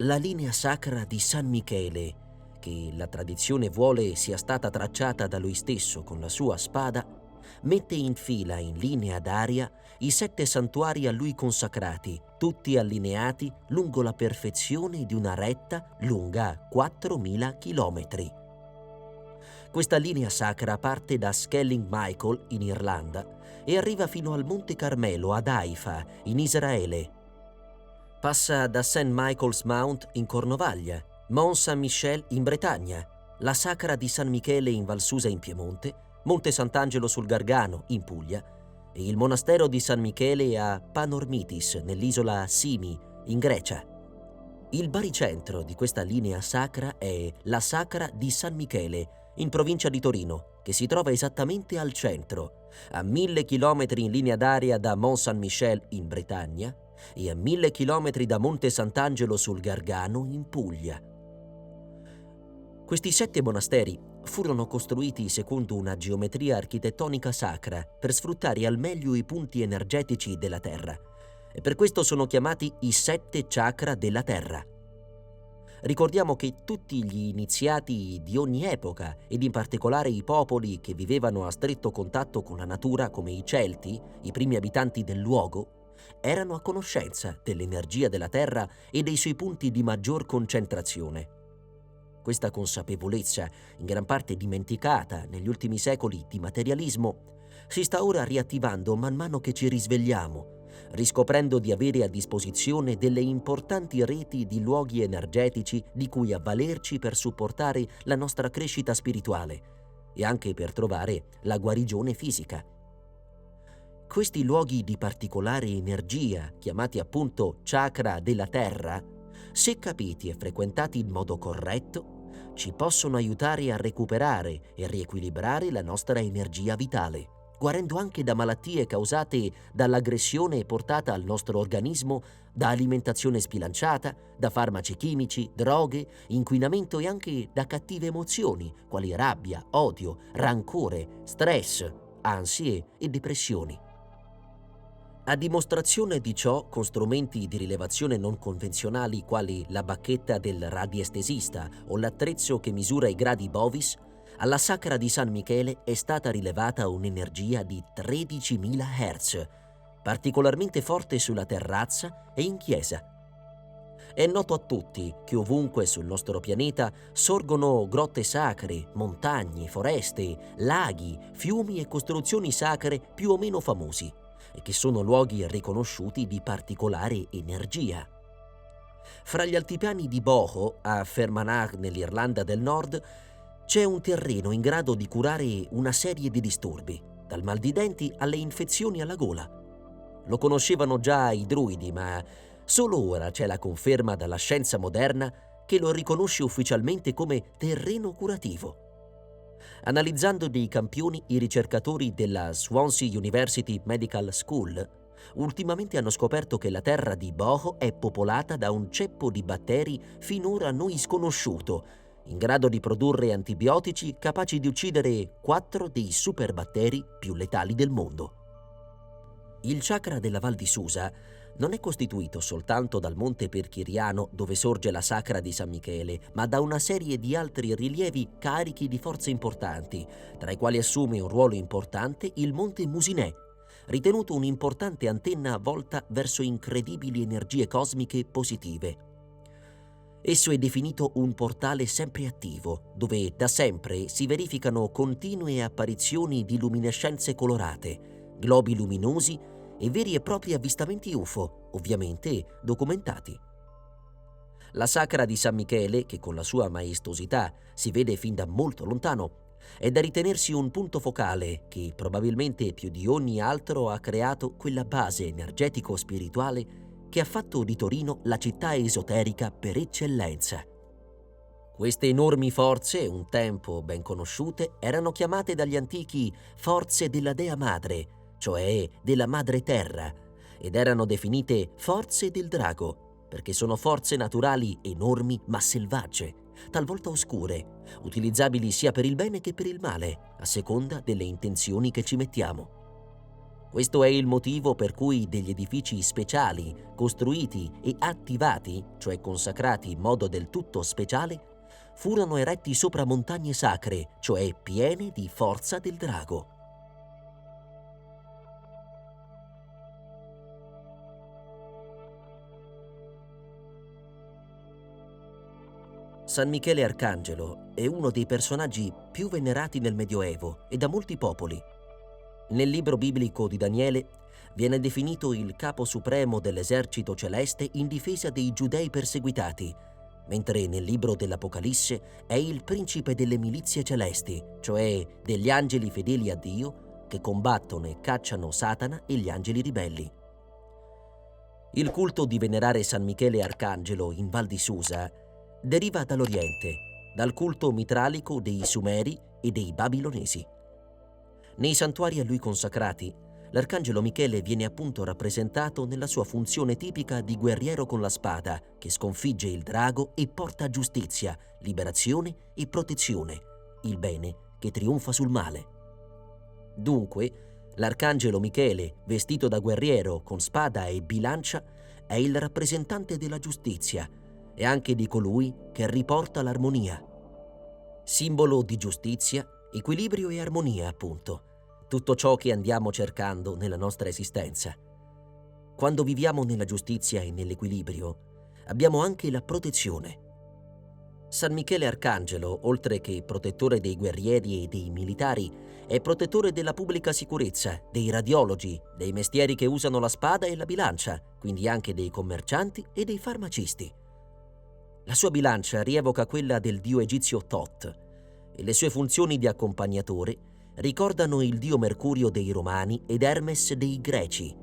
La linea sacra di San Michele, che la tradizione vuole sia stata tracciata da lui stesso con la sua spada, mette in fila in linea d'aria i 7 santuari a lui consacrati, tutti allineati lungo la perfezione di una retta lunga 4.000 chilometri. Questa linea sacra parte da Skelling Michael in Irlanda e arriva fino al Monte Carmelo ad Haifa in Israele. Passa da St. Michael's Mount in Cornovaglia, Mont Saint-Michel in Bretagna, la Sacra di San Michele in Valsusa in Piemonte, Monte Sant'Angelo sul Gargano in Puglia e il monastero di San Michele a Panormitis nell'isola Simi in Grecia. Il baricentro di questa linea sacra è la Sacra di San Michele in provincia di Torino, che si trova esattamente al centro, a 1.000 chilometri in linea d'aria da Mont Saint-Michel in Bretagna e a 1.000 chilometri da Monte Sant'Angelo sul Gargano in Puglia. Questi 7 monasteri furono costruiti secondo una geometria architettonica sacra per sfruttare al meglio i punti energetici della Terra e per questo sono chiamati i 7 chakra della Terra. Ricordiamo che tutti gli iniziati di ogni epoca, ed in particolare i popoli che vivevano a stretto contatto con la natura come i Celti, i primi abitanti del luogo, erano a conoscenza dell'energia della Terra e dei suoi punti di maggior concentrazione. Questa consapevolezza, in gran parte dimenticata negli ultimi secoli di materialismo, si sta ora riattivando man mano che ci risvegliamo, riscoprendo di avere a disposizione delle importanti reti di luoghi energetici di cui avvalerci per supportare la nostra crescita spirituale e anche per trovare la guarigione fisica. Questi luoghi di particolare energia, chiamati appunto chakra della Terra, se capiti e frequentati in modo corretto, ci possono aiutare a recuperare e riequilibrare la nostra energia vitale, guarendo anche da malattie causate dall'aggressione portata al nostro organismo da alimentazione sbilanciata, da farmaci chimici, droghe, inquinamento e anche da cattive emozioni, quali rabbia, odio, rancore, stress, ansie e depressioni. A dimostrazione di ciò, con strumenti di rilevazione non convenzionali quali la bacchetta del radiestesista o l'attrezzo che misura i gradi Bovis, alla Sacra di San Michele è stata rilevata un'energia di 13.000 Hz, particolarmente forte sulla terrazza e in chiesa. È noto a tutti che ovunque sul nostro pianeta sorgono grotte sacre, montagne, foreste, laghi, fiumi e costruzioni sacre più o meno famosi, e che sono luoghi riconosciuti di particolare energia. Fra gli altipiani di Boho, a Fermanagh nell'Irlanda del Nord, c'è un terreno in grado di curare una serie di disturbi, dal mal di denti alle infezioni alla gola. Lo conoscevano già i druidi, ma solo ora c'è la conferma dalla scienza moderna che lo riconosce ufficialmente come terreno curativo. Analizzando dei campioni, i ricercatori della Swansea University Medical School ultimamente hanno scoperto che la terra di Boho è popolata da un ceppo di batteri finora a noi sconosciuto, in grado di produrre antibiotici capaci di uccidere 4 dei superbatteri più letali del mondo. Il chakra della Val di Susa non è costituito soltanto dal Monte Perchiriano dove sorge la Sacra di San Michele, ma da una serie di altri rilievi carichi di forze importanti, tra i quali assume un ruolo importante il Monte Musinè, ritenuto un'importante antenna volta verso incredibili energie cosmiche positive. Esso è definito un portale sempre attivo, dove da sempre si verificano continue apparizioni di luminescenze colorate, globi luminosi e veri e propri avvistamenti UFO, ovviamente documentati. La Sacra di San Michele, che con la sua maestosità si vede fin da molto lontano, è da ritenersi un punto focale che probabilmente più di ogni altro ha creato quella base energetico-spirituale che ha fatto di Torino la città esoterica per eccellenza. Queste enormi forze, un tempo ben conosciute, erano chiamate dagli antichi forze della Dea Madre, cioè della Madre Terra, ed erano definite forze del drago, perché sono forze naturali enormi ma selvagge, talvolta oscure, utilizzabili sia per il bene che per il male, a seconda delle intenzioni che ci mettiamo. Questo è il motivo per cui degli edifici speciali, costruiti e attivati, cioè consacrati in modo del tutto speciale, furono eretti sopra montagne sacre, cioè piene di forza del drago. San Michele Arcangelo è uno dei personaggi più venerati nel Medioevo e da molti popoli. Nel libro biblico di Daniele viene definito il capo supremo dell'esercito celeste in difesa dei giudei perseguitati, mentre nel libro dell'Apocalisse è il principe delle milizie celesti, cioè degli angeli fedeli a Dio che combattono e cacciano Satana e gli angeli ribelli. Il culto di venerare San Michele Arcangelo in Val di Susa deriva dall'Oriente, dal culto mitralico dei Sumeri e dei Babilonesi. Nei santuari a lui consacrati, l'arcangelo Michele viene appunto rappresentato nella sua funzione tipica di guerriero con la spada che sconfigge il drago e porta giustizia, liberazione e protezione, il bene che trionfa sul male. Dunque, l'arcangelo Michele, vestito da guerriero con spada e bilancia, è il rappresentante della giustizia e anche di colui che riporta l'armonia. Simbolo di giustizia, equilibrio e armonia, appunto. Tutto ciò che andiamo cercando nella nostra esistenza. Quando viviamo nella giustizia e nell'equilibrio, abbiamo anche la protezione. San Michele Arcangelo, oltre che protettore dei guerrieri e dei militari, è protettore della pubblica sicurezza, dei radiologi, dei mestieri che usano la spada e la bilancia, quindi anche dei commercianti e dei farmacisti. La sua bilancia rievoca quella del dio egizio Tot e le sue funzioni di accompagnatore ricordano il dio Mercurio dei Romani ed Hermes dei Greci.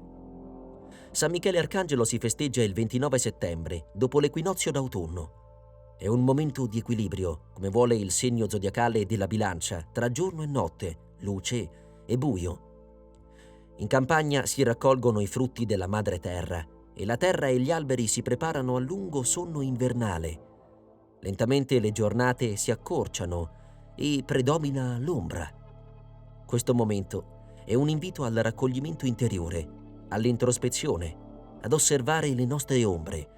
San Michele Arcangelo si festeggia il 29 settembre, dopo l'equinozio d'autunno. È un momento di equilibrio, come vuole il segno zodiacale della bilancia, tra giorno e notte, luce e buio. In campagna si raccolgono i frutti della madre terra e la terra e gli alberi si preparano al lungo sonno invernale. Lentamente le giornate si accorciano e predomina l'ombra. Questo momento è un invito al raccoglimento interiore, all'introspezione, ad osservare le nostre ombre,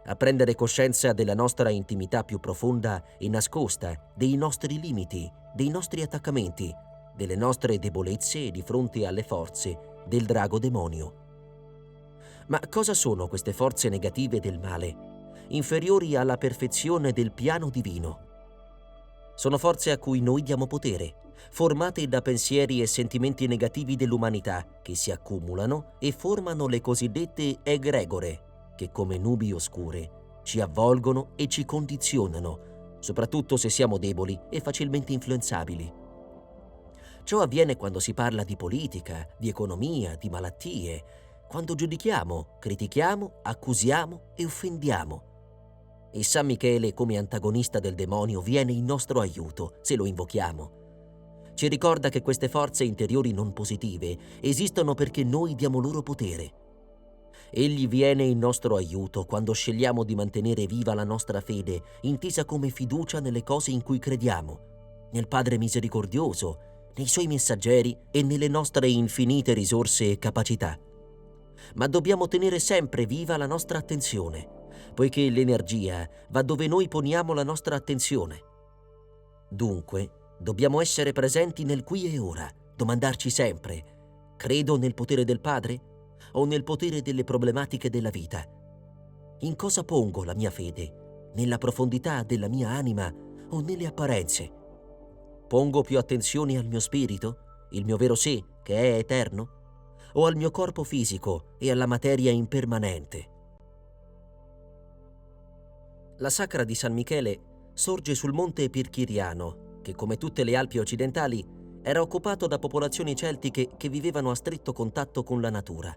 a prendere coscienza della nostra intimità più profonda e nascosta, dei nostri limiti, dei nostri attaccamenti, delle nostre debolezze di fronte alle forze del drago demonio. Ma cosa sono queste forze negative del male, inferiori alla perfezione del piano divino? Sono forze a cui noi diamo potere, formate da pensieri e sentimenti negativi dell'umanità che si accumulano e formano le cosiddette egregore, che come nubi oscure ci avvolgono e ci condizionano, soprattutto se siamo deboli e facilmente influenzabili. Ciò avviene quando si parla di politica, di economia, di malattie, quando giudichiamo, critichiamo, accusiamo e offendiamo. E San Michele, come antagonista del demonio, viene in nostro aiuto se lo invochiamo. Ci ricorda che queste forze interiori non positive esistono perché noi diamo loro potere. Egli viene in nostro aiuto quando scegliamo di mantenere viva la nostra fede, intesa come fiducia nelle cose in cui crediamo, nel Padre misericordioso, nei Suoi messaggeri e nelle nostre infinite risorse e capacità. Ma dobbiamo tenere sempre viva la nostra attenzione, poiché l'energia va dove noi poniamo la nostra attenzione. Dunque, dobbiamo essere presenti nel qui e ora, domandarci sempre: credo nel potere del Padre o nel potere delle problematiche della vita? In cosa pongo la mia fede? Nella profondità della mia anima o nelle apparenze? Pongo più attenzione al mio spirito, il mio vero sé, che è eterno, o al mio corpo fisico e alla materia impermanente? La sacra di San Michele sorge sul monte Pirchiriano, che come tutte le Alpi occidentali era occupato da popolazioni celtiche che vivevano a stretto contatto con la natura.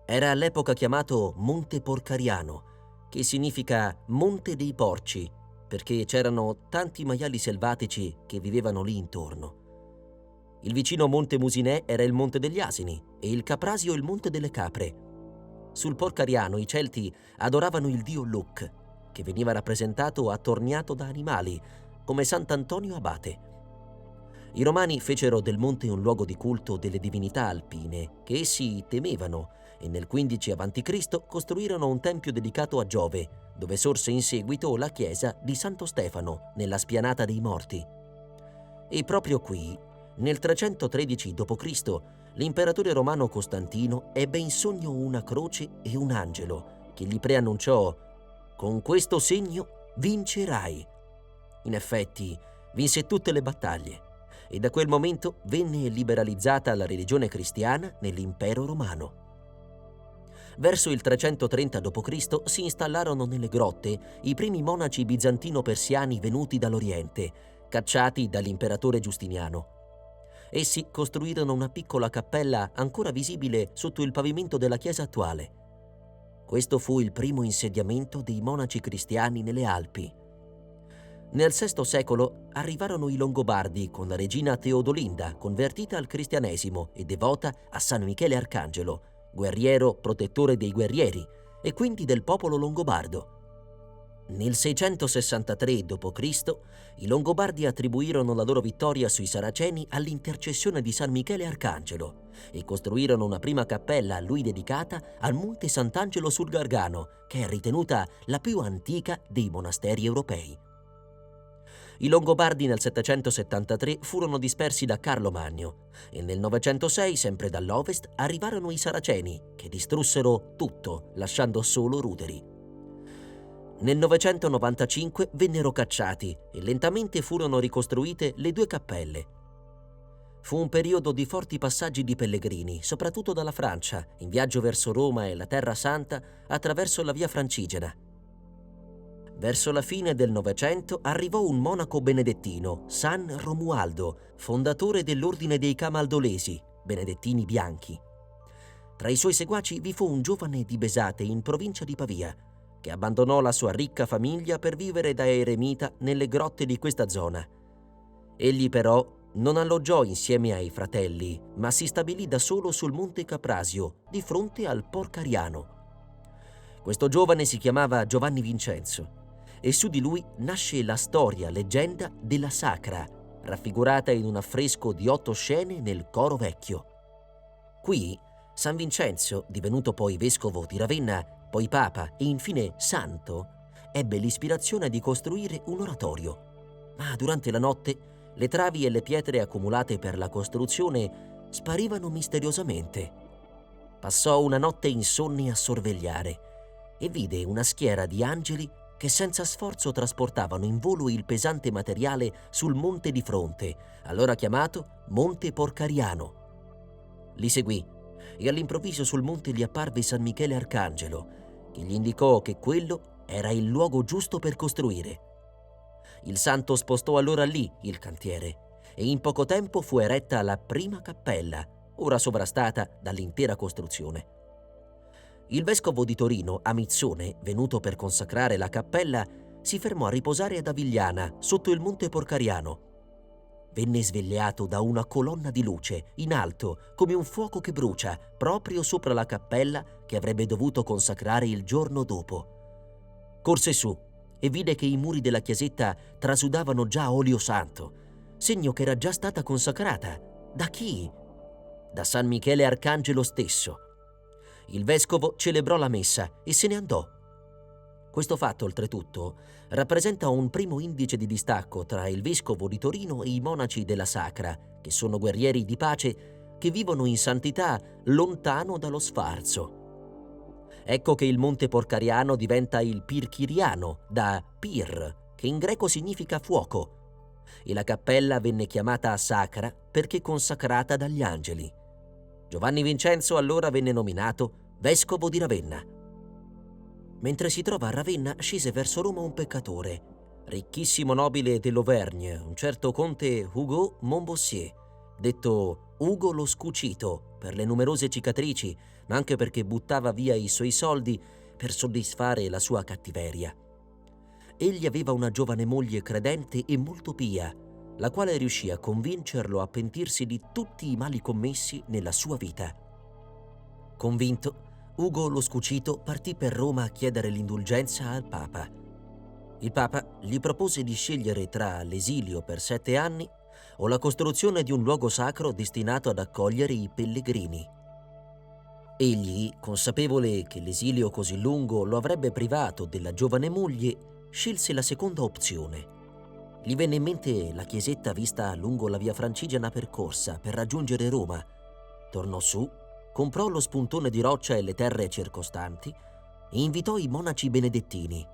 Era all'epoca chiamato Monte Porcariano, che significa Monte dei Porci, perché c'erano tanti maiali selvatici che vivevano lì intorno. Il vicino Monte Musinè era il Monte degli Asini e il Caprasio il Monte delle Capre. Sul Porcariano i Celti adoravano il dio Luc, che veniva rappresentato attorniato da animali, come Sant'Antonio Abate. I Romani fecero del monte un luogo di culto delle divinità alpine, che essi temevano, e nel 15 a.C. costruirono un tempio dedicato a Giove, dove sorse in seguito la chiesa di Santo Stefano, nella Spianata dei Morti. E proprio qui, nel 313 d.C., l'imperatore romano Costantino ebbe in sogno una croce e un angelo, che gli preannunciò: «Con questo segno vincerai». In effetti, vinse tutte le battaglie, e da quel momento venne liberalizzata la religione cristiana nell'impero romano. Verso il 330 d.C. si installarono nelle grotte i primi monaci bizantino-persiani venuti dall'Oriente, cacciati dall'imperatore Giustiniano. Essi costruirono una piccola cappella ancora visibile sotto il pavimento della chiesa attuale. Questo fu il primo insediamento dei monaci cristiani nelle Alpi. Nel VI secolo arrivarono i Longobardi con la regina Teodolinda, convertita al cristianesimo e devota a San Michele Arcangelo, guerriero protettore dei guerrieri e quindi del popolo longobardo. Nel 663 d.C. i Longobardi attribuirono la loro vittoria sui Saraceni all'intercessione di San Michele Arcangelo e costruirono una prima cappella a lui dedicata al Monte Sant'Angelo sul Gargano, che è ritenuta la più antica dei monasteri europei. I Longobardi nel 773 furono dispersi da Carlo Magno e nel 906, sempre dall'ovest, arrivarono i Saraceni, che distrussero tutto, lasciando solo ruderi. Nel 995 vennero cacciati e lentamente furono ricostruite le due cappelle. Fu un periodo di forti passaggi di pellegrini, soprattutto dalla Francia, in viaggio verso Roma e la Terra Santa attraverso la Via Francigena. Verso la fine del Novecento arrivò un monaco benedettino, San Romualdo, fondatore dell'ordine dei Camaldolesi, benedettini bianchi. Tra i suoi seguaci vi fu un giovane di Besate, in provincia di Pavia, che abbandonò la sua ricca famiglia per vivere da eremita nelle grotte di questa zona. Egli però non alloggiò insieme ai fratelli, ma si stabilì da solo sul Monte Caprasio, di fronte al Porcariano. Questo giovane si chiamava Giovanni Vincenzo, e su di lui nasce la leggenda della Sacra, raffigurata in un affresco di 8 scene nel coro vecchio. Qui San Vincenzo, divenuto poi vescovo di Ravenna, poi papa e infine santo, ebbe l'ispirazione di costruire un oratorio. Ma durante la notte le travi e le pietre accumulate per la costruzione sparivano misteriosamente. Passò una notte insonni a sorvegliare e vide una schiera di angeli che senza sforzo trasportavano in volo il pesante materiale sul monte di fronte, allora chiamato Monte Porcariano. Li seguì e all'improvviso sul monte gli apparve San Michele Arcangelo, che gli indicò che quello era il luogo giusto per costruire. Il santo spostò allora lì il cantiere e in poco tempo fu eretta la prima cappella, ora sovrastata dall'intera costruzione. Il vescovo di Torino, Amizzone, venuto per consacrare la cappella, si fermò a riposare ad Avigliana, sotto il Monte Porcariano. Venne svegliato da una colonna di luce, in alto, come un fuoco che brucia, proprio sopra la cappella che avrebbe dovuto consacrare il giorno dopo. Corse su e vide che i muri della chiesetta trasudavano già olio santo, segno che era già stata consacrata. Da chi? Da San Michele Arcangelo stesso. Il vescovo celebrò la messa e se ne andò. Questo fatto, oltretutto, rappresenta un primo indice di distacco tra il vescovo di Torino e i monaci della Sacra, che sono guerrieri di pace che vivono in santità lontano dallo sfarzo. Ecco che il Monte Porcariano diventa il Pirchiriano, da pir, che in greco significa fuoco, e la cappella venne chiamata Sacra perché consacrata dagli angeli. Giovanni Vincenzo allora venne nominato vescovo di Ravenna. Mentre si trova a Ravenna, scese verso Roma un peccatore, ricchissimo nobile dell'Auvergne, un certo conte Hugo Montboissier, detto Ugo lo Scucito per le numerose cicatrici, ma anche perché buttava via i suoi soldi per soddisfare la sua cattiveria. Egli aveva una giovane moglie credente e molto pia, la quale riuscì a convincerlo a pentirsi di tutti i mali commessi nella sua vita. Convinto, Ugo lo Scucito partì per Roma a chiedere l'indulgenza al Papa. Il Papa gli propose di scegliere tra l'esilio per 7 anni o la costruzione di un luogo sacro destinato ad accogliere i pellegrini. Egli, consapevole che l'esilio così lungo lo avrebbe privato della giovane moglie, scelse la seconda opzione. Gli venne in mente la chiesetta vista lungo la via Francigena percorsa per raggiungere Roma. Tornò su, comprò lo spuntone di roccia e le terre circostanti e invitò i monaci benedettini.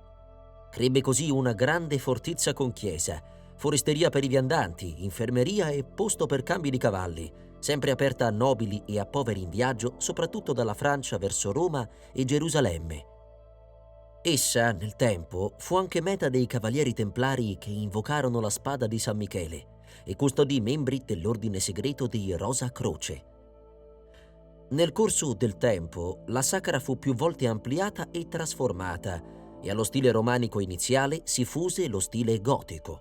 Crebbe così una grande fortezza con chiesa, foresteria per i viandanti, infermeria e posto per cambi di cavalli, sempre aperta a nobili e a poveri in viaggio, soprattutto dalla Francia verso Roma e Gerusalemme. Essa, nel tempo, fu anche meta dei cavalieri templari che invocarono la spada di San Michele e custodì membri dell'ordine segreto dei Rosa Croce. Nel corso del tempo, la sacra fu più volte ampliata e trasformata e allo stile romanico iniziale si fuse lo stile gotico.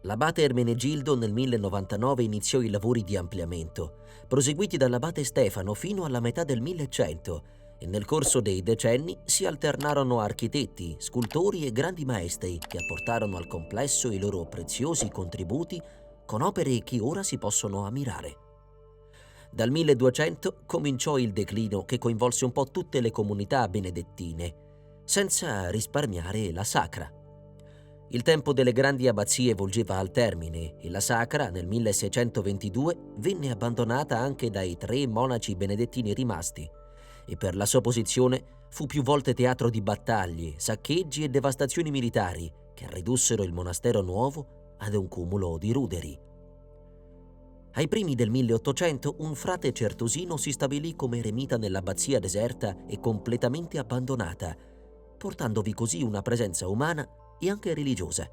L'abate Ermenegildo nel 1099 iniziò i lavori di ampliamento, proseguiti dall'abate Stefano fino alla metà del 1100, e nel corso dei decenni si alternarono architetti, scultori e grandi maestri che apportarono al complesso i loro preziosi contributi con opere che ora si possono ammirare. Dal 1200 cominciò il declino che coinvolse un po' tutte le comunità benedettine, senza risparmiare la sacra. Il tempo delle grandi abbazie volgeva al termine e la sacra, nel 1622, venne abbandonata anche dai 3 monaci benedettini rimasti, e per la sua posizione fu più volte teatro di battaglie, saccheggi e devastazioni militari che ridussero il monastero nuovo ad un cumulo di ruderi. Ai primi del 1800 un frate certosino si stabilì come eremita nell'abbazia deserta e completamente abbandonata, portandovi così una presenza umana e anche religiosa.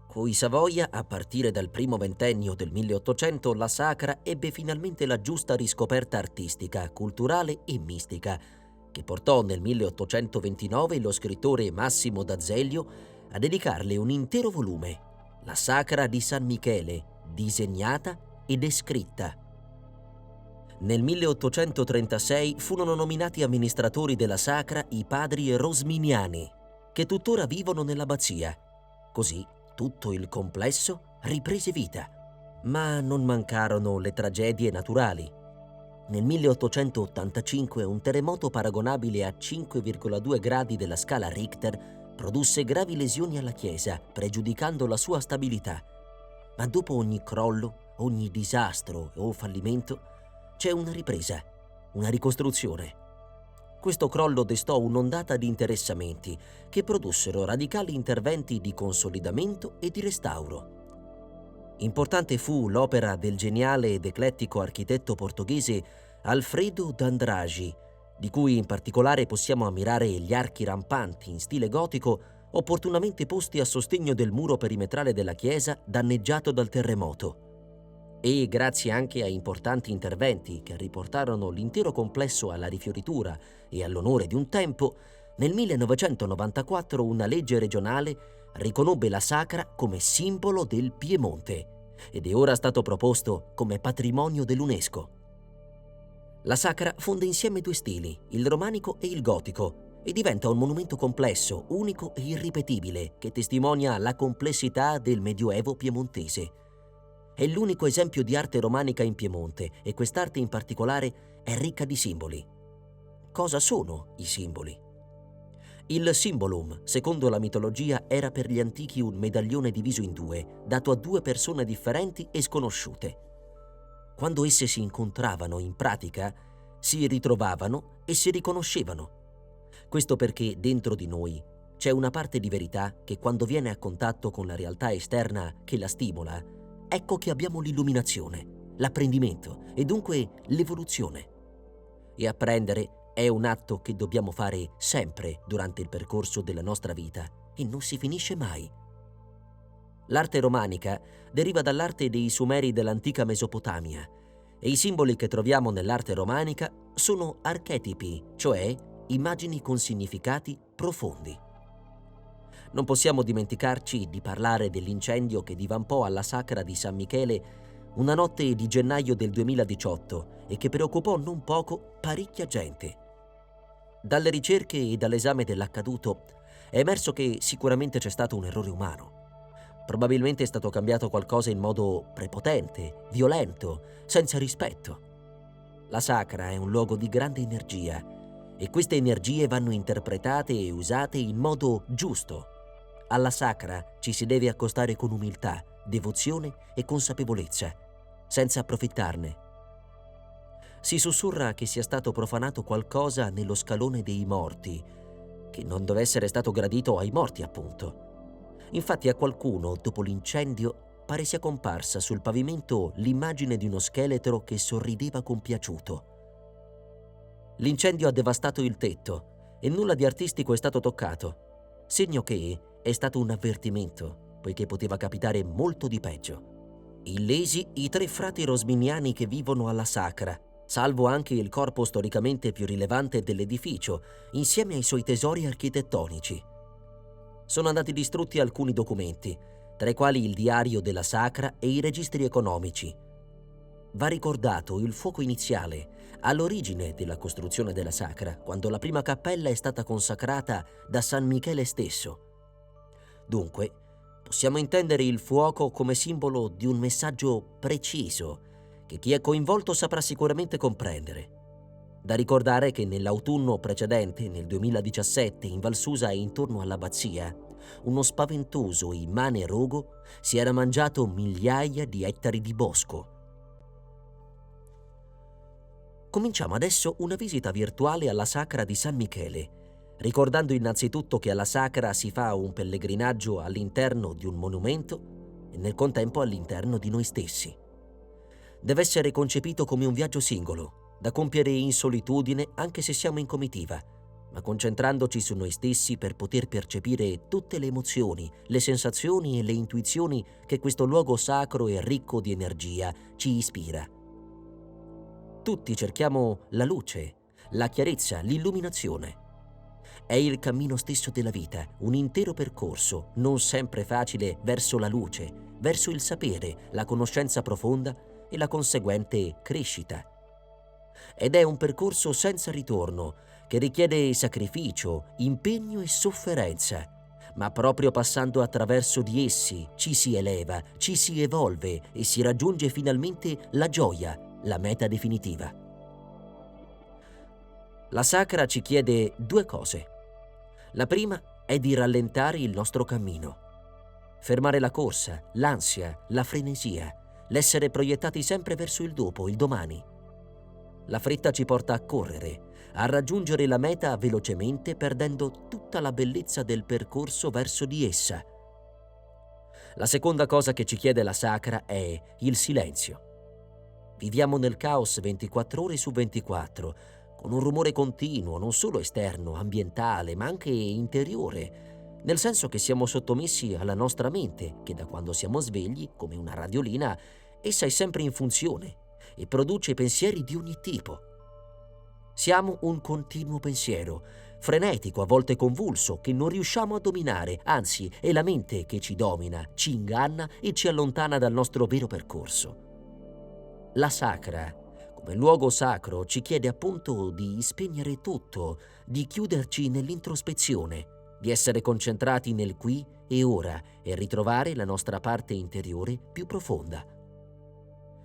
Coi Savoia, a partire dal primo ventennio del 1800, la sacra ebbe finalmente la giusta riscoperta artistica, culturale e mistica, che portò nel 1829 lo scrittore Massimo d'Azeglio a dedicarle un intero volume, la Sacra di San Michele, disegnata e descritta. Nel 1836 furono nominati amministratori della sacra i padri rosminiani, che tuttora vivono nell'abbazia. Così tutto il complesso riprese vita. Ma non mancarono le tragedie naturali. Nel 1885 un terremoto paragonabile a 5,2 gradi della scala Richter produsse gravi lesioni alla chiesa, pregiudicando la sua stabilità. Ma dopo ogni crollo, ogni disastro o fallimento, c'è una ripresa, una ricostruzione. Questo crollo destò un'ondata di interessamenti che produssero radicali interventi di consolidamento e di restauro. Importante fu l'opera del geniale ed eclettico architetto portoghese Alfredo d'Andragi, di cui in particolare possiamo ammirare gli archi rampanti in stile gotico opportunamente posti a sostegno del muro perimetrale della chiesa danneggiato dal terremoto. E grazie anche a importanti interventi che riportarono l'intero complesso alla rifioritura e all'onore di un tempo, nel 1994 una legge regionale riconobbe la sacra come simbolo del Piemonte ed è ora stato proposto come patrimonio dell'UNESCO. La sacra fonde insieme 2 stili, il romanico e il gotico, e diventa un monumento complesso, unico e irripetibile che testimonia la complessità del Medioevo piemontese. È l'unico esempio di arte romanica in Piemonte e quest'arte in particolare è ricca di simboli. Cosa sono i simboli? Il simbolum, secondo la mitologia, era per gli antichi un medaglione diviso in 2, dato a 2 persone differenti e sconosciute. Quando esse si incontravano in pratica, si ritrovavano e si riconoscevano. Questo perché dentro di noi c'è una parte di verità che quando viene a contatto con la realtà esterna che la stimola, ecco che abbiamo l'illuminazione, l'apprendimento e dunque l'evoluzione. E apprendere è un atto che dobbiamo fare sempre durante il percorso della nostra vita e non si finisce mai. L'arte romanica deriva dall'arte dei Sumeri dell'antica Mesopotamia e i simboli che troviamo nell'arte romanica sono archetipi, cioè immagini con significati profondi. Non possiamo dimenticarci di parlare dell'incendio che divampò alla sacra di San Michele una notte di gennaio del 2018 e che preoccupò non poco parecchia gente. Dalle ricerche e dall'esame dell'accaduto è emerso che sicuramente c'è stato un errore umano. Probabilmente è stato cambiato qualcosa in modo prepotente, violento, senza rispetto. La sacra è un luogo di grande energia e queste energie vanno interpretate e usate in modo giusto. Alla sacra ci si deve accostare con umiltà, devozione e consapevolezza, senza approfittarne. Si sussurra che sia stato profanato qualcosa nello scalone dei morti, che non deve essere stato gradito ai morti, appunto. Infatti a qualcuno, dopo l'incendio, pare sia comparsa sul pavimento l'immagine di uno scheletro che sorrideva compiaciuto. L'incendio ha devastato il tetto e nulla di artistico è stato toccato, segno che è stato un avvertimento, poiché poteva capitare molto di peggio. Illesi i 3 frati rosminiani che vivono alla sacra, salvo anche il corpo storicamente più rilevante dell'edificio, insieme ai suoi tesori architettonici. Sono andati distrutti alcuni documenti, tra i quali il diario della sacra e i registri economici. Va ricordato il fuoco iniziale, all'origine della costruzione della sacra, quando la prima cappella è stata consacrata da San Michele stesso. Dunque, possiamo intendere il fuoco come simbolo di un messaggio preciso, che chi è coinvolto saprà sicuramente comprendere. Da ricordare che nell'autunno precedente, nel 2017, in Val Susa e intorno all'abbazia, uno spaventoso immane rogo si era mangiato migliaia di ettari di bosco. Cominciamo adesso una visita virtuale alla sacra di San Michele, ricordando innanzitutto che alla sacra si fa un pellegrinaggio all'interno di un monumento e nel contempo all'interno di noi stessi. Deve essere concepito come un viaggio singolo, da compiere in solitudine anche se siamo in comitiva, ma concentrandoci su noi stessi per poter percepire tutte le emozioni, le sensazioni e le intuizioni che questo luogo sacro e ricco di energia ci ispira. Tutti cerchiamo la luce, la chiarezza, l'illuminazione. È il cammino stesso della vita, un intero percorso, non sempre facile, verso la luce, verso il sapere, la conoscenza profonda e la conseguente crescita. Ed è un percorso senza ritorno, che richiede sacrificio, impegno e sofferenza, ma proprio passando attraverso di essi ci si eleva, ci si evolve e si raggiunge finalmente la gioia, la meta definitiva. La sacra ci chiede 2 cose. La prima è di rallentare il nostro cammino, fermare la corsa, l'ansia, la frenesia, l'essere proiettati sempre verso il dopo, il domani. La fretta ci porta a correre, a raggiungere la meta velocemente, perdendo tutta la bellezza del percorso verso di essa. La seconda cosa che ci chiede la sacra è il silenzio. Viviamo nel caos 24 ore su 24, con un rumore continuo, non solo esterno, ambientale, ma anche interiore, nel senso che siamo sottomessi alla nostra mente, che da quando siamo svegli, come una radiolina, essa è sempre in funzione e produce pensieri di ogni tipo. Siamo un continuo pensiero, frenetico, a volte convulso, che non riusciamo a dominare, anzi è la mente che ci domina, ci inganna e ci allontana dal nostro vero percorso. La sacra, come luogo sacro, ci chiede appunto di spegnere tutto, di chiuderci nell'introspezione, di essere concentrati nel qui e ora e ritrovare la nostra parte interiore più profonda.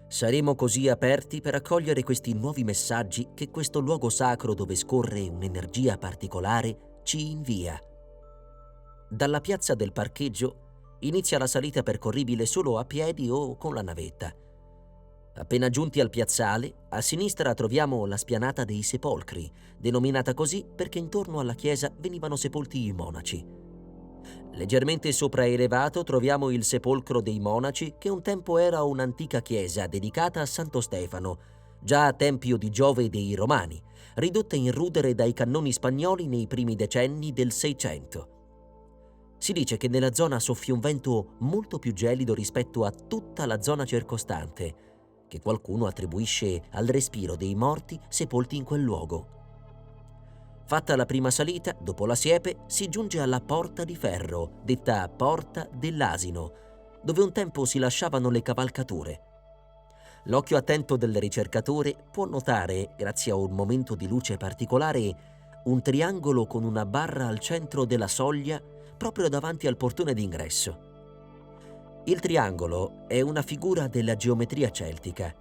Saremo così aperti per accogliere questi nuovi messaggi che questo luogo sacro dove scorre un'energia particolare ci invia. Dalla piazza del parcheggio inizia la salita percorribile solo a piedi o con la navetta. Appena giunti al piazzale, a sinistra troviamo la spianata dei sepolcri, denominata così perché intorno alla chiesa venivano sepolti i monaci. Leggermente sopraelevato troviamo il sepolcro dei monaci, che un tempo era un'antica chiesa dedicata a Santo Stefano, già tempio di Giove dei Romani, ridotta in rudere dai cannoni spagnoli nei primi decenni del Seicento. Si dice che nella zona soffia un vento molto più gelido rispetto a tutta la zona circostante, che qualcuno attribuisce al respiro dei morti sepolti in quel luogo. Fatta la prima salita, dopo la siepe, si giunge alla Porta di Ferro, detta Porta dell'Asino, dove un tempo si lasciavano le cavalcature. L'occhio attento del ricercatore può notare, grazie a un momento di luce particolare, un triangolo con una barra al centro della soglia proprio davanti al portone d'ingresso. Il triangolo è una figura della geometria celtica.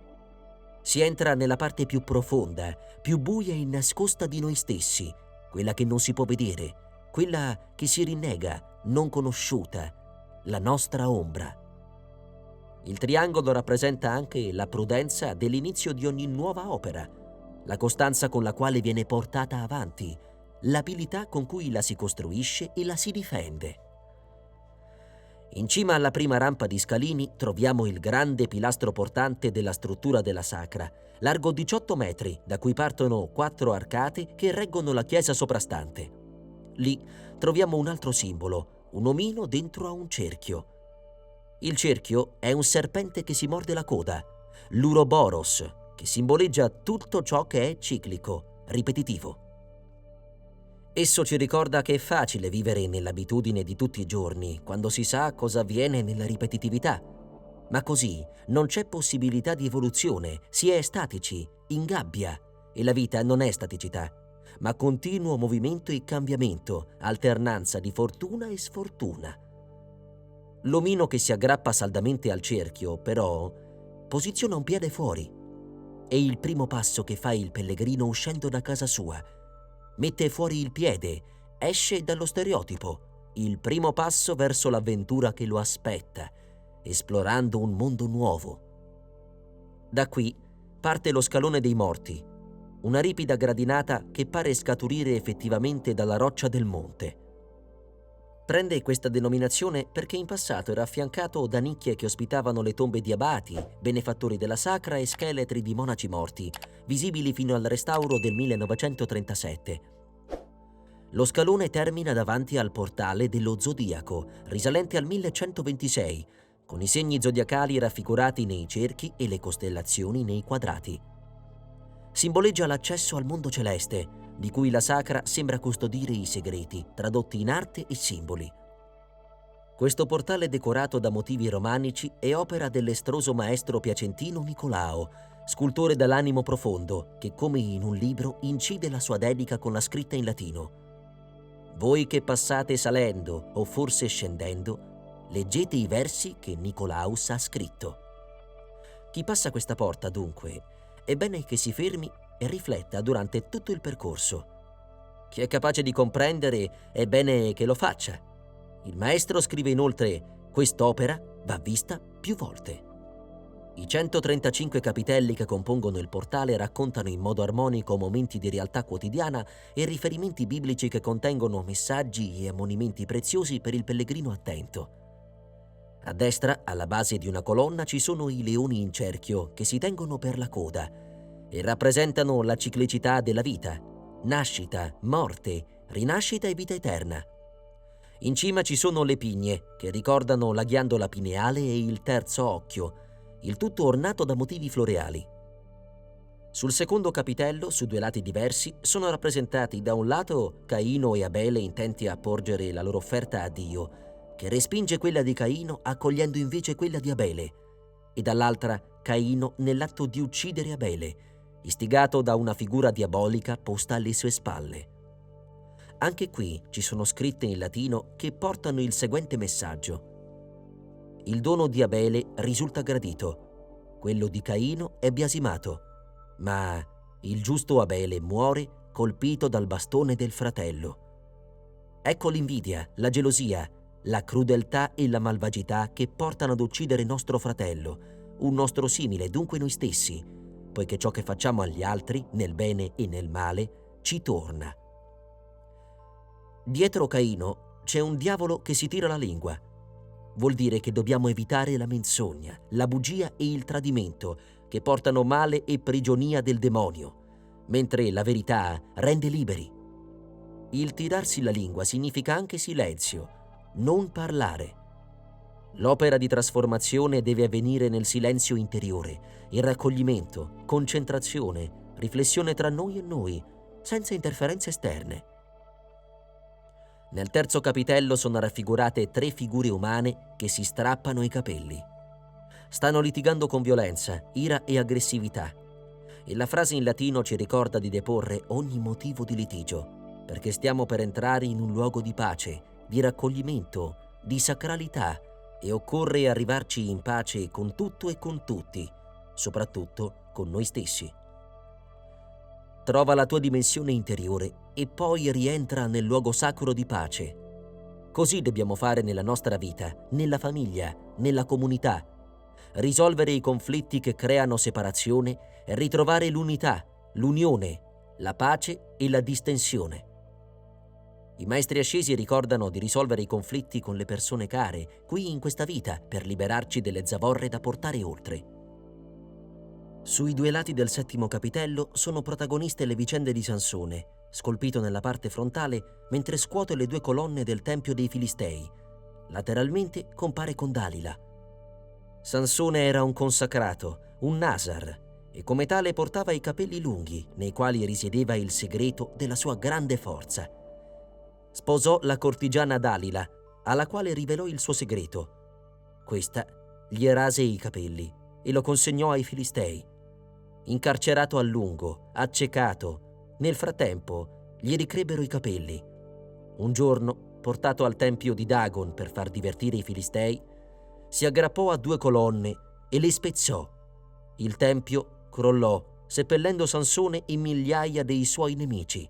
Si entra nella parte più profonda, più buia e nascosta di noi stessi, quella che non si può vedere, quella che si rinnega, non conosciuta, la nostra ombra. Il triangolo rappresenta anche la prudenza dell'inizio di ogni nuova opera, la costanza con la quale viene portata avanti, l'abilità con cui la si costruisce e la si difende. In cima alla prima rampa di scalini troviamo il grande pilastro portante della struttura della sacra, largo 18 metri, da cui partono 4 arcate che reggono la chiesa soprastante. Lì troviamo un altro simbolo, un omino dentro a un cerchio. Il cerchio è un serpente che si morde la coda, l'Uroboros, che simboleggia tutto ciò che è ciclico, ripetitivo. Esso ci ricorda che è facile vivere nell'abitudine di tutti i giorni, quando si sa cosa avviene nella ripetitività. Ma così non c'è possibilità di evoluzione, si è statici, in gabbia, e la vita non è staticità, ma continuo movimento e cambiamento, alternanza di fortuna e sfortuna. L'omino che si aggrappa saldamente al cerchio, però, posiziona un piede fuori. È il primo passo che fa il pellegrino uscendo da casa sua. Mette fuori il piede, esce dallo stereotipo, il primo passo verso l'avventura che lo aspetta, esplorando un mondo nuovo. Da qui parte lo scalone dei morti, una ripida gradinata che pare scaturire effettivamente dalla roccia del monte. Prende questa denominazione perché in passato era affiancato da nicchie che ospitavano le tombe di abati, benefattori della sacra e scheletri di monaci morti, visibili fino al restauro del 1937. Lo scalone termina davanti al portale dello Zodiaco, risalente al 1126, con i segni zodiacali raffigurati nei cerchi e le costellazioni nei quadrati. Simboleggia l'accesso al mondo celeste, di cui la sacra sembra custodire i segreti, tradotti in arte e simboli. Questo portale decorato da motivi romanici è opera dell'estroso maestro piacentino Nicolao, scultore dall'animo profondo, che come in un libro incide la sua dedica con la scritta in latino. Voi che passate salendo o forse scendendo, leggete i versi che Nicolaus ha scritto. Chi passa questa porta, dunque, è bene che si fermi e rifletta durante tutto il percorso. Chi è capace di comprendere è bene che lo faccia. Il maestro scrive inoltre: quest'opera va vista più volte. I 135 capitelli che compongono il portale raccontano in modo armonico momenti di realtà quotidiana e riferimenti biblici che contengono messaggi e ammonimenti preziosi per il pellegrino attento. A destra, alla base di una colonna, ci sono i leoni in cerchio che si tengono per la coda e rappresentano la ciclicità della vita, nascita, morte, rinascita e vita eterna. In cima ci sono le pigne, che ricordano la ghiandola pineale e il terzo occhio, il tutto ornato da motivi floreali. Sul secondo capitello, su 2 lati diversi, sono rappresentati da un lato Caino e Abele intenti a porgere la loro offerta a Dio, che respinge quella di Caino accogliendo invece quella di Abele, e dall'altra Caino nell'atto di uccidere Abele, istigato da una figura diabolica posta alle sue spalle. Anche qui ci sono scritte in latino che portano il seguente messaggio: il dono di Abele risulta gradito, quello di Caino è biasimato, ma il giusto Abele muore colpito dal bastone del fratello. Ecco l'invidia, la gelosia, la crudeltà e la malvagità che portano ad uccidere nostro fratello, un nostro simile, dunque noi stessi, poiché ciò che facciamo agli altri, nel bene e nel male, ci torna. Dietro Caino c'è un diavolo che si tira la lingua. Vuol dire che dobbiamo evitare la menzogna, la bugia e il tradimento, che portano male e prigionia del demonio, mentre la verità rende liberi. Il tirarsi la lingua significa anche silenzio, non parlare. L'opera di trasformazione deve avvenire nel silenzio interiore, in raccoglimento, concentrazione, riflessione tra noi e noi, senza interferenze esterne. Nel terzo capitello sono raffigurate 3 figure umane che si strappano i capelli. Stanno litigando con violenza, ira e aggressività. E la frase in latino ci ricorda di deporre ogni motivo di litigio, perché stiamo per entrare in un luogo di pace, di raccoglimento, di sacralità e occorre arrivarci in pace con tutto e con tutti, soprattutto con noi stessi. Trova la tua dimensione interiore e poi rientra nel luogo sacro di pace. Così dobbiamo fare nella nostra vita, nella famiglia, nella comunità. Risolvere i conflitti che creano separazione e ritrovare l'unità, l'unione, la pace e la distensione. I maestri ascesi ricordano di risolvere i conflitti con le persone care, qui in questa vita, per liberarci delle zavorre da portare oltre. Sui due lati del settimo capitello sono protagoniste le vicende di Sansone, scolpito nella parte frontale mentre scuote le due colonne del Tempio dei Filistei. Lateralmente compare con Dalila. Sansone era un consacrato, un Nasar, e come tale portava i capelli lunghi, nei quali risiedeva il segreto della sua grande forza. Sposò la cortigiana Dalila, alla quale rivelò il suo segreto. Questa gli rase i capelli e lo consegnò ai Filistei. Incarcerato a lungo, accecato, nel frattempo gli ricrebbero i capelli. Un giorno, portato al tempio di Dagon per far divertire i Filistei, si aggrappò a due colonne e le spezzò. Il tempio crollò, seppellendo Sansone in migliaia dei suoi nemici.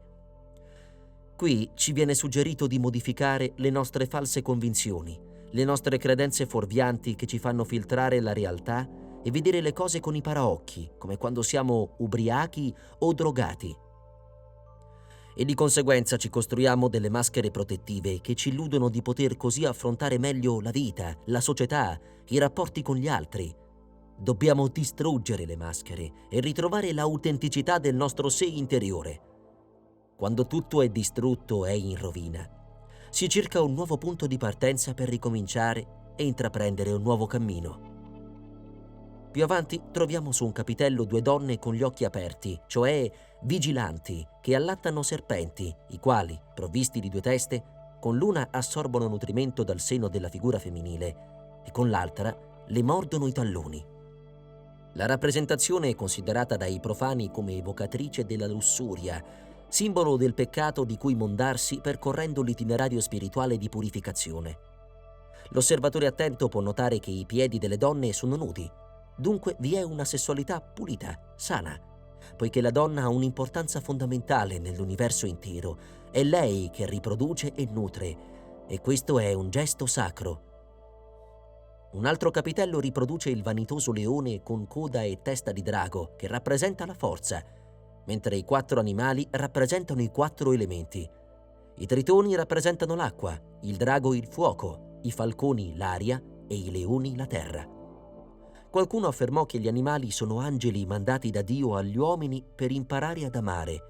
Qui ci viene suggerito di modificare le nostre false convinzioni, le nostre credenze fuorvianti che ci fanno filtrare la realtà e vedere le cose con i paraocchi, come quando siamo ubriachi o drogati. E di conseguenza ci costruiamo delle maschere protettive che ci illudono di poter così affrontare meglio la vita, la società, i rapporti con gli altri. Dobbiamo distruggere le maschere e ritrovare l'autenticità del nostro sé interiore. Quando tutto è distrutto e in rovina, si cerca un nuovo punto di partenza per ricominciare e intraprendere un nuovo cammino. Più avanti troviamo su un capitello due donne con gli occhi aperti, cioè vigilanti, che allattano serpenti, i quali, provvisti di due teste, con l'una assorbono nutrimento dal seno della figura femminile e con l'altra le mordono i talloni. La rappresentazione è considerata dai profani come evocatrice della lussuria, simbolo del peccato di cui mondarsi percorrendo l'itinerario spirituale di purificazione. L'osservatore attento può notare che i piedi delle donne sono nudi. Dunque vi è una sessualità pulita, sana, poiché la donna ha un'importanza fondamentale nell'universo intero. È lei che riproduce e nutre, e questo è un gesto sacro. Un altro capitello riproduce il vanitoso leone con coda e testa di drago, che rappresenta la forza, mentre i quattro animali rappresentano i quattro elementi. I tritoni rappresentano l'acqua, il drago il fuoco, i falconi l'aria e i leoni la terra. Qualcuno affermò che gli animali sono angeli mandati da Dio agli uomini per imparare ad amare,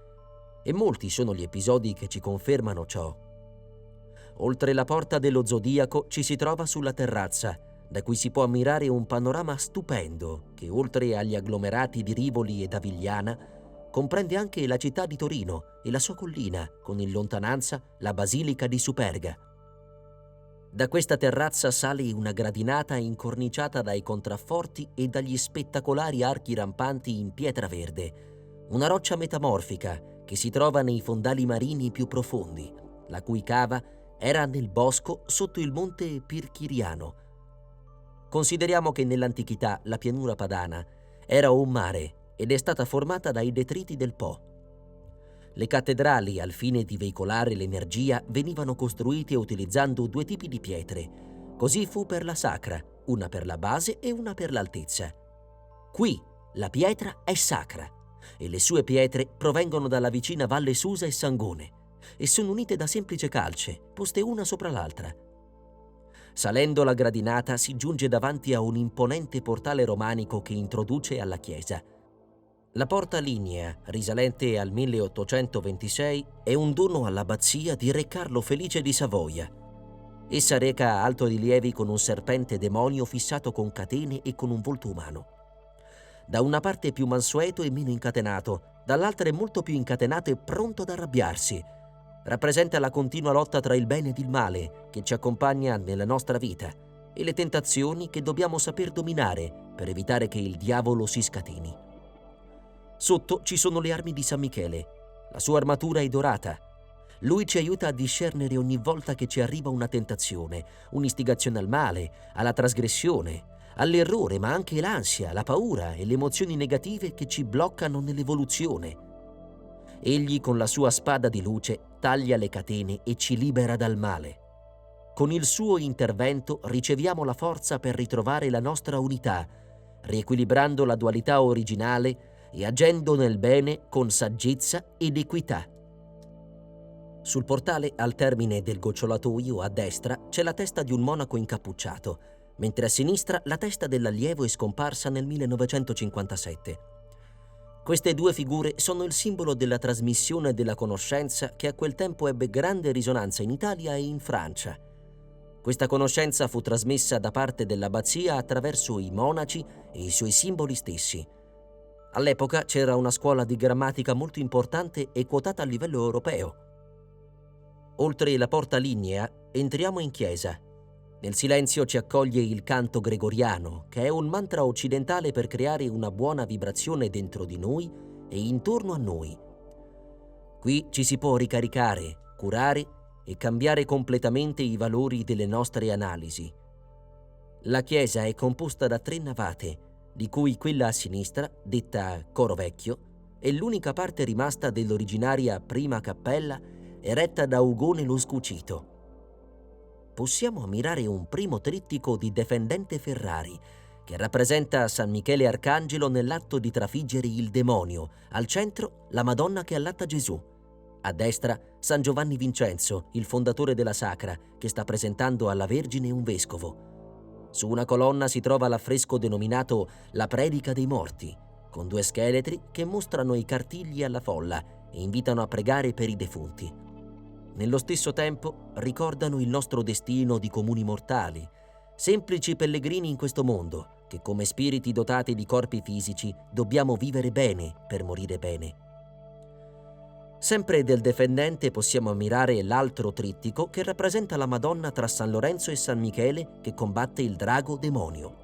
e molti sono gli episodi che ci confermano ciò. Oltre la porta dello zodiaco ci si trova sulla terrazza, da cui si può ammirare un panorama stupendo che, oltre agli agglomerati di Rivoli ed Avigliana, comprende anche la città di Torino e la sua collina, con in lontananza la basilica di Superga. Da questa terrazza sale una gradinata incorniciata dai contrafforti e dagli spettacolari archi rampanti in pietra verde, una roccia metamorfica che si trova nei fondali marini più profondi, la cui cava era nel bosco sotto il monte Pirchiriano. Consideriamo che nell'antichità la pianura padana era un mare ed è stata formata dai detriti del Po. Le cattedrali, al fine di veicolare l'energia, venivano costruite utilizzando due tipi di pietre. Così fu per la sacra, una per la base e una per l'altezza. Qui la pietra è sacra e le sue pietre provengono dalla vicina Valle Susa e Sangone e sono unite da semplice calce, poste una sopra l'altra. Salendo la gradinata si giunge davanti a un imponente portale romanico che introduce alla chiesa. La porta lignea, risalente al 1826, è un dono all'abbazia di Re Carlo Felice di Savoia. Essa reca altorilievi con un serpente demonio fissato con catene e con un volto umano. Da una parte è più mansueto e meno incatenato, dall'altra è molto più incatenato e pronto ad arrabbiarsi. Rappresenta la continua lotta tra il bene ed il male che ci accompagna nella nostra vita e le tentazioni che dobbiamo saper dominare per evitare che il diavolo si scateni. Sotto ci sono le armi di San Michele. La sua armatura è dorata. Lui ci aiuta a discernere ogni volta che ci arriva una tentazione, un'istigazione al male, alla trasgressione, all'errore, ma anche l'ansia, la paura e le emozioni negative che ci bloccano nell'evoluzione. Egli con la sua spada di luce taglia le catene e ci libera dal male. Con il suo intervento riceviamo la forza per ritrovare la nostra unità, riequilibrando la dualità originale e agendo nel bene con saggezza ed equità. Sul portale, al termine del gocciolatoio, a destra, c'è la testa di un monaco incappucciato, mentre a sinistra la testa dell'allievo è scomparsa nel 1957. Queste due figure sono il simbolo della trasmissione della conoscenza che a quel tempo ebbe grande risonanza in Italia e in Francia. Questa conoscenza fu trasmessa da parte dell'abbazia attraverso i monaci e i suoi simboli stessi. All'epoca c'era una scuola di grammatica molto importante e quotata a livello europeo. Oltre la porta lignea entriamo in chiesa. Nel silenzio ci accoglie il canto gregoriano, che è un mantra occidentale per creare una buona vibrazione dentro di noi e intorno a noi. Qui ci si può ricaricare, curare e cambiare completamente i valori delle nostre analisi. La chiesa è composta da 3 navate, di cui quella a sinistra, detta coro vecchio, è l'unica parte rimasta dell'originaria prima cappella eretta da Ugone lo Scucito. Possiamo ammirare un primo trittico di Defendente Ferrari, che rappresenta San Michele Arcangelo nell'atto di trafiggere il demonio, al centro la Madonna che allatta Gesù. A destra San Giovanni Vincenzo, il fondatore della Sacra, che sta presentando alla Vergine un vescovo. Su una colonna si trova l'affresco denominato La Predica dei Morti, con 2 scheletri che mostrano i cartigli alla folla e invitano a pregare per i defunti. Nello stesso tempo ricordano il nostro destino di comuni mortali, semplici pellegrini in questo mondo, che come spiriti dotati di corpi fisici dobbiamo vivere bene per morire bene. Sempre del Defendente possiamo ammirare l'altro trittico che rappresenta la Madonna tra San Lorenzo e San Michele che combatte il drago demonio.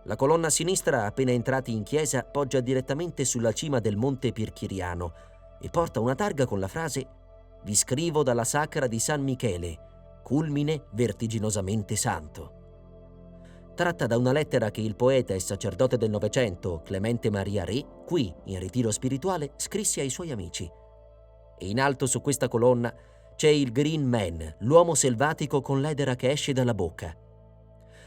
La colonna a sinistra, appena entrati in chiesa, poggia direttamente sulla cima del monte Pirchiriano e porta una targa con la frase «Vi scrivo dalla Sacra di San Michele, culmine vertiginosamente santo». Tratta da una lettera che il poeta e sacerdote del Novecento, Clemente Maria Re, qui, in ritiro spirituale, scrisse ai suoi amici. E in alto su questa colonna c'è il Green Man, l'uomo selvatico con l'edera che esce dalla bocca.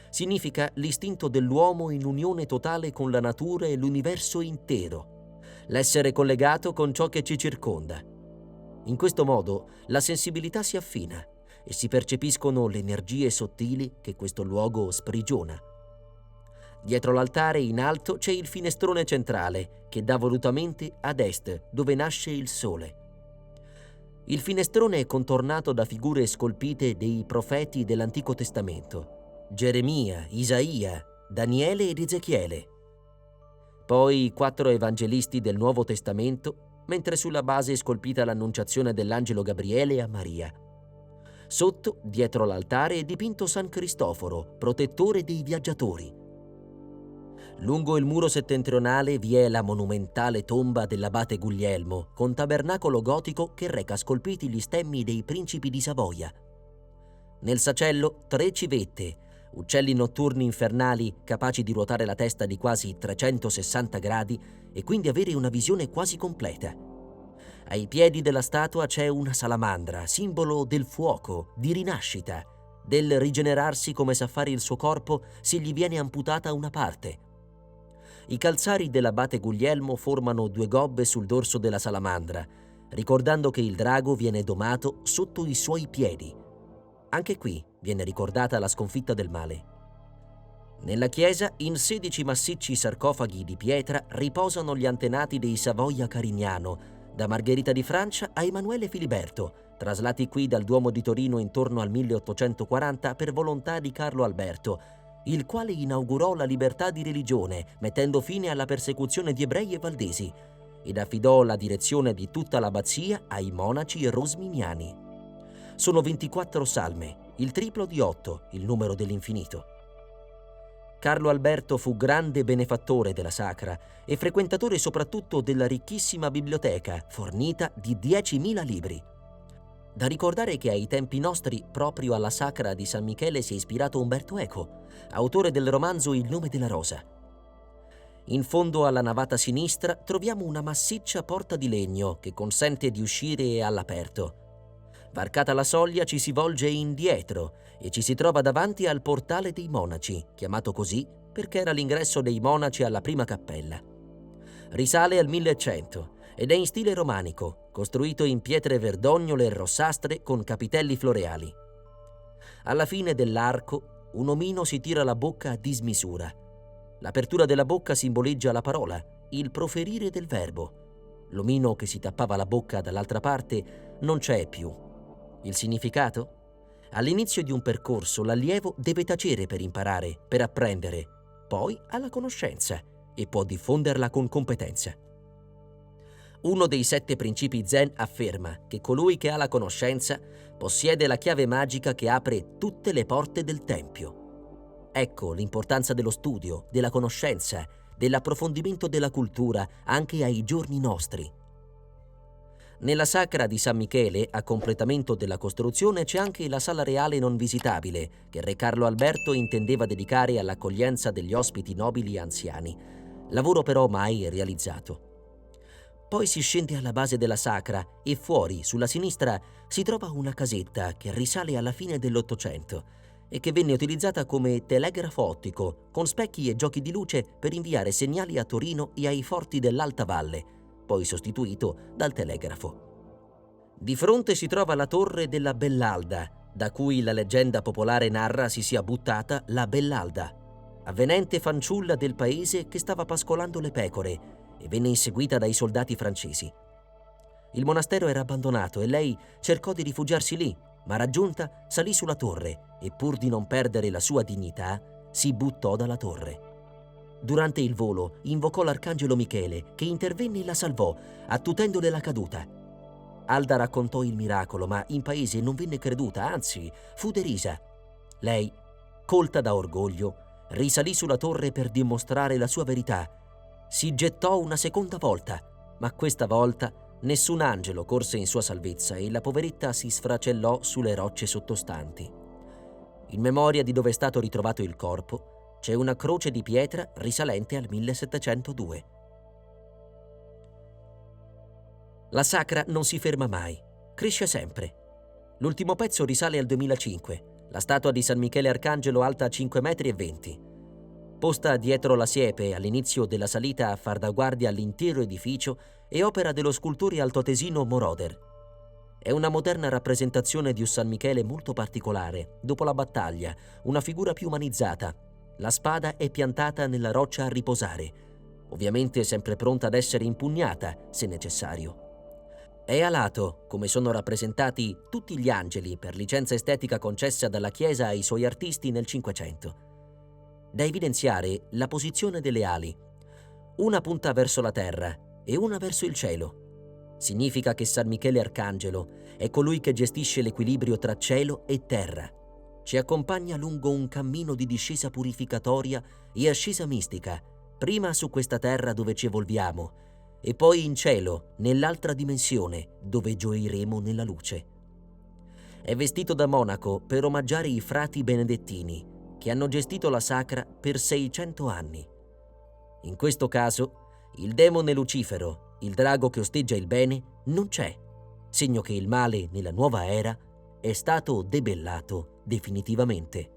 Significa l'istinto dell'uomo in unione totale con la natura e l'universo intero, l'essere collegato con ciò che ci circonda. In questo modo la sensibilità si affina e si percepiscono le energie sottili che questo luogo sprigiona. Dietro l'altare in alto c'è il finestrone centrale che dà volutamente ad est, dove nasce il sole. Il finestrone è contornato da figure scolpite dei profeti dell'Antico Testamento: Geremia, Isaia, Daniele ed Ezechiele. Poi 4 evangelisti del Nuovo Testamento, mentre sulla base è scolpita l'annunciazione dell'angelo Gabriele a Maria. Sotto, dietro l'altare, è dipinto San Cristoforo, protettore dei viaggiatori. Lungo il muro settentrionale vi è la monumentale tomba dell'abate Guglielmo, con tabernacolo gotico che reca scolpiti gli stemmi dei principi di Savoia. Nel sacello 3 civette, uccelli notturni infernali capaci di ruotare la testa di quasi 360 gradi e quindi avere una visione quasi completa. Ai piedi della statua c'è una salamandra, simbolo del fuoco, di rinascita, del rigenerarsi come sa fare il suo corpo se gli viene amputata una parte. I calzari dell'abate Guglielmo formano 2 gobbe sul dorso della salamandra, ricordando che il drago viene domato sotto i suoi piedi. Anche qui viene ricordata la sconfitta del male. Nella chiesa, in 16 massicci sarcofagi di pietra, riposano gli antenati dei Savoia-Carignano, da Margherita di Francia a Emanuele Filiberto, traslati qui dal Duomo di Torino intorno al 1840 per volontà di Carlo Alberto, il quale inaugurò la libertà di religione, mettendo fine alla persecuzione di ebrei e valdesi, ed affidò la direzione di tutta l'abbazia ai monaci rosminiani. Sono 24 salme, il triplo di 8, il numero dell'infinito. Carlo Alberto fu grande benefattore della Sacra e frequentatore soprattutto della ricchissima biblioteca, fornita di 10.000 libri. Da ricordare che ai tempi nostri proprio alla Sacra di San Michele si è ispirato Umberto Eco, autore del romanzo Il nome della rosa. In fondo alla navata sinistra troviamo una massiccia porta di legno che consente di uscire all'aperto. Varcata la soglia ci si volge indietro e ci si trova davanti al portale dei monaci, chiamato così perché era l'ingresso dei monaci alla prima cappella. Risale al 1100 ed è in stile romanico, costruito in pietre verdognole e rossastre con capitelli floreali. Alla fine dell'arco un omino si tira la bocca a dismisura. L'apertura della bocca simboleggia la parola, il proferire del verbo. L'omino che si tappava la bocca dall'altra parte non c'è più. Il significato? All'inizio di un percorso l'allievo deve tacere per imparare, per apprendere, poi ha la conoscenza e può diffonderla con competenza. Uno dei 7 principi Zen afferma che colui che ha la conoscenza possiede la chiave magica che apre tutte le porte del tempio. Ecco l'importanza dello studio, della conoscenza, dell'approfondimento della cultura anche ai giorni nostri. Nella Sacra di San Michele, a completamento della costruzione, c'è anche la sala reale non visitabile che Re Carlo Alberto intendeva dedicare all'accoglienza degli ospiti nobili e anziani, lavoro però mai realizzato. Poi si scende alla base della Sacra e fuori, sulla sinistra, si trova una casetta che risale alla fine dell'Ottocento e che venne utilizzata come telegrafo ottico, con specchi e giochi di luce per inviare segnali a Torino e ai forti dell'Alta Valle, poi sostituito dal telegrafo. Di fronte si trova la torre della Bellalda, da cui la leggenda popolare narra si sia buttata la Bellalda, avvenente fanciulla del paese che stava pascolando le pecore e venne inseguita dai soldati francesi. Il monastero era abbandonato e lei cercò di rifugiarsi lì, ma raggiunta salì sulla torre e pur di non perdere la sua dignità si buttò dalla torre. Durante il volo invocò l'arcangelo Michele che intervenne e la salvò, attutendole la caduta. Alda raccontò il miracolo, ma in paese non venne creduta, anzi fu derisa. Lei, colta da orgoglio, risalì sulla torre per dimostrare la sua verità. Si gettò una seconda volta, ma questa volta nessun angelo corse in sua salvezza e la poveretta si sfracellò sulle rocce sottostanti. In memoria di dove è stato ritrovato il corpo, c'è una croce di pietra risalente al 1702. La Sacra non si ferma mai, cresce sempre. L'ultimo pezzo risale al 2005, la statua di San Michele Arcangelo alta 5,20 m. Posta dietro la siepe all'inizio della salita a far da guardia all'intero edificio, è opera dello scultore altoatesino Moroder. È una moderna rappresentazione di un San Michele molto particolare, dopo la battaglia, una figura più umanizzata. La spada è piantata nella roccia a riposare, ovviamente sempre pronta ad essere impugnata, se necessario. È alato, come sono rappresentati tutti gli angeli per licenza estetica concessa dalla Chiesa ai suoi artisti nel Cinquecento. Da evidenziare la posizione delle ali. Una punta verso la terra e una verso il cielo. Significa che San Michele Arcangelo è colui che gestisce l'equilibrio tra cielo e terra. Ci accompagna lungo un cammino di discesa purificatoria e ascesa mistica, prima su questa terra dove ci evolviamo, e poi in cielo, nell'altra dimensione, dove gioiremo nella luce. È vestito da monaco per omaggiare i frati benedettini, che hanno gestito la Sacra per 600 anni. In questo caso, il demone Lucifero, il drago che osteggia il bene, non c'è, segno che il male nella nuova era è stato debellato definitivamente.